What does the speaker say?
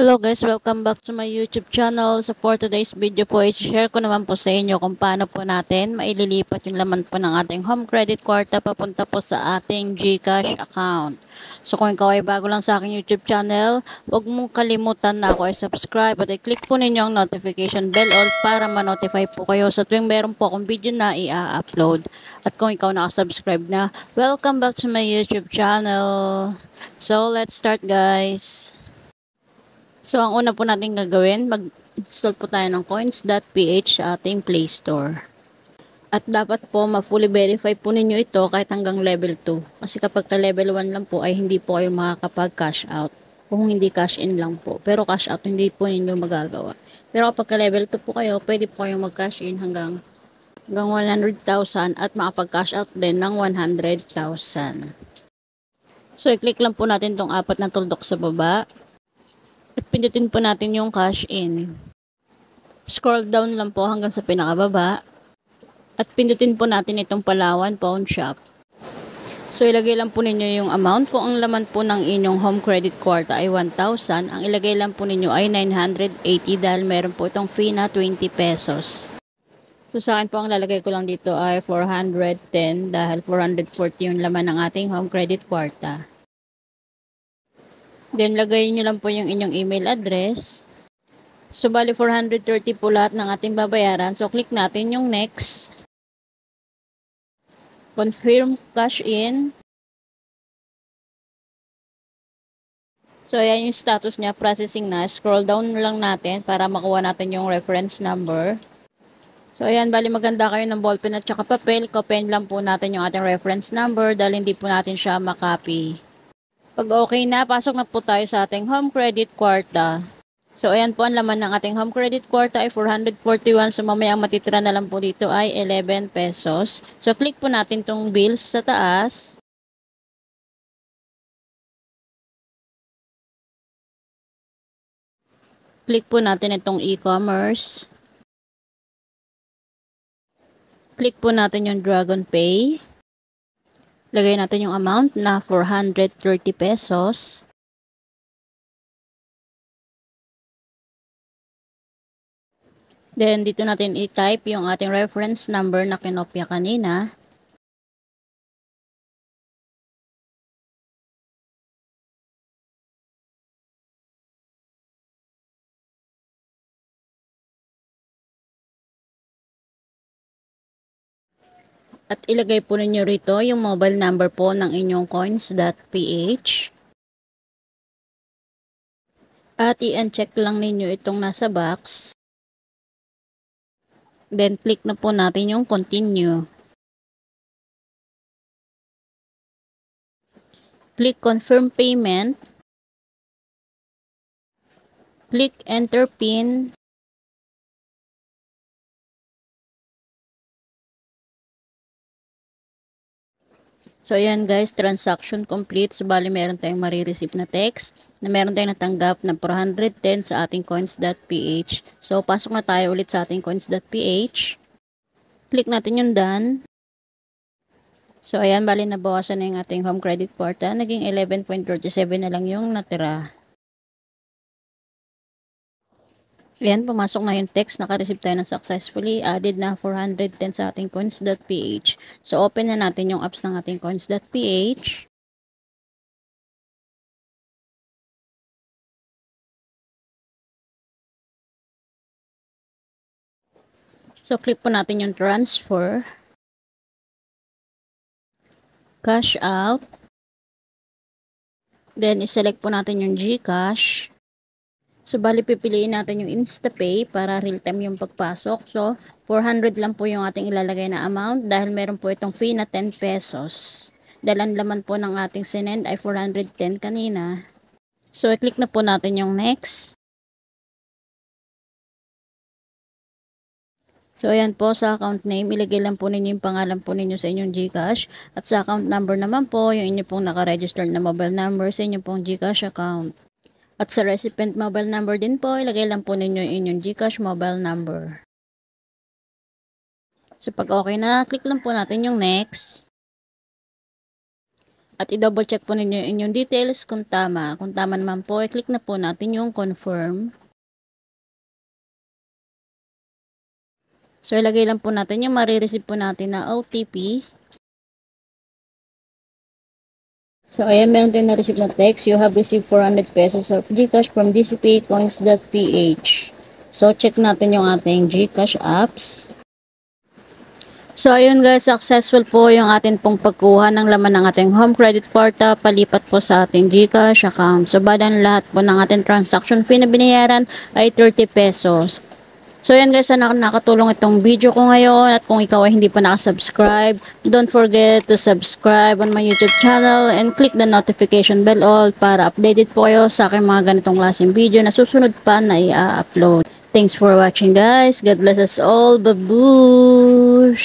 Hello guys, welcome back to my YouTube channel. So for today's video po, i-share ko naman po sa inyo kung paano po natin maililipat yung laman po ng ating home credit kwarta papunta po sa ating GCash account. So kung ikaw ay bago lang sa aking YouTube channel, huwag mong kalimutan na ako ay subscribe at i-click po ninyo ang notification bell all para ma-notify po kayo sa tuwing meron po akong video na i-upload. At kung ikaw nakasubscribe na, welcome back to my YouTube channel. So let's start guys. So, ang una po natin gagawin, mag-install po tayo ng coins.ph sa ating Play Store. At dapat po, ma-fully verify po ninyo ito kahit hanggang level 2. Kasi kapag ka level 1 lang po, ay hindi po kayo makakapag-cash out. Kung hindi cash in lang po. Pero cash out, hindi po ninyo magagawa. Pero kapag ka level 2 po kayo, pwede po kayong mag-cash in hanggang 100,000 at makapag-cash out din ng 100,000. So, i-click lang po natin itong apat na tuldok sa baba. At pindutin po natin yung cash in. Scroll down lang po hanggang sa pinakababa. At pindutin po natin itong Palawan Pawn Shop. So ilagay lang po ninyo yung amount. Kung ang laman po ng inyong home credit kwarta ay 1,000, ang ilagay lang po ninyo ay 980 dahil meron po itong fee na 20 pesos. So sa akin po ang lalagay ko lang dito ay 410 dahil 440 yung laman ng ating home credit kwarta. Then, lagay nyo lang po yung inyong email address. So, bali 430 po lahat ng ating babayaran. So, click natin yung next. Confirm cash in. So, ayan yung status niya. Processing na. Scroll down lang natin para makuha natin yung reference number. So, ayan. Bali maganda kayo ng ballpen at saka papel. Copyin lang po natin yung ating reference number dahil hindi po natin siya makopy. Pag okay na, pasok na po tayo sa ating home credit kwarta. So, ayan po ang laman ng ating home credit kwarta ay 441. So, mamaya ang matitira na lang po dito ay 11 pesos. So, click po natin tong bills sa taas. Click po natin itong e-commerce. Click po natin yung Dragon Pay. Lagay natin yung amount na 430 pesos. Then, dito natin i-type yung ating reference number na kinopya kanina. At ilagay po ninyo rito yung mobile number po ng inyong coins.ph. At i-uncheck lang ninyo itong nasa box. Then, click na po natin yung continue. Click confirm payment. Click enter PIN. So, ayan guys, transaction complete. So, bali meron tayong marireceive na text na meron tayong natanggap na 410 sa ating coins.ph. So, pasok na tayo ulit sa ating coins.ph. Click natin yung done. So, ayan, bali nabawasan na yung ating home credit kwarta. Naging 11.37 na lang yung natira. Ayan, pumasok na yung text. Naka-receive tayo ng successfully added na 410 sa ating coins.ph. So, open na natin yung apps ng ating coins.ph. So, click po natin yung transfer. Cash out. Then, iselect po natin yung GCash. So, bali pipiliin natin yung InstaPay para real-time yung pagpasok. So, 400 lang po yung ating ilalagay na amount dahil meron po itong fee na 10 pesos. Dahil ang laman po ng ating sinend ay 410 kanina. So, i-click na po natin yung next. So, ayan po sa account name, ilagay lang po ninyo yung pangalan po ninyo sa inyong GCash. At sa account number naman po, yung inyo pong nakaregister na mobile number sa inyong pong GCash account. At sa recipient mobile number din po, ilagay lang po ninyo yung inyong GCash mobile number. So, pag okay na, click lang po natin yung next. At i-double check po ninyo yung inyong details kung tama. Kung tama naman po, i-click na po natin yung confirm. So, ilagay lang po natin yung marireceive po natin na OTP. So, ayan, meron tayong na-receive na text. You have received 400 pesos of GCash from dcpaycoins.ph. So, check natin yung ating GCash apps. So, ayun guys, successful po yung atin pong pagkuha ng laman ng ating home credit kwarta palipat po sa ating GCash account. So, badan lahat po ng ating transaction fee na binayaran ay 30 pesos. So, yan guys, sana nakatulong itong video ko ngayon. At kung ikaw ay hindi pa nakasubscribe, don't forget to subscribe on my YouTube channel and click the notification bell all para updated po kayo sa aking mga ganitong klaseng video na susunod pa na i-upload. Thanks for watching guys. God bless us all. Babush!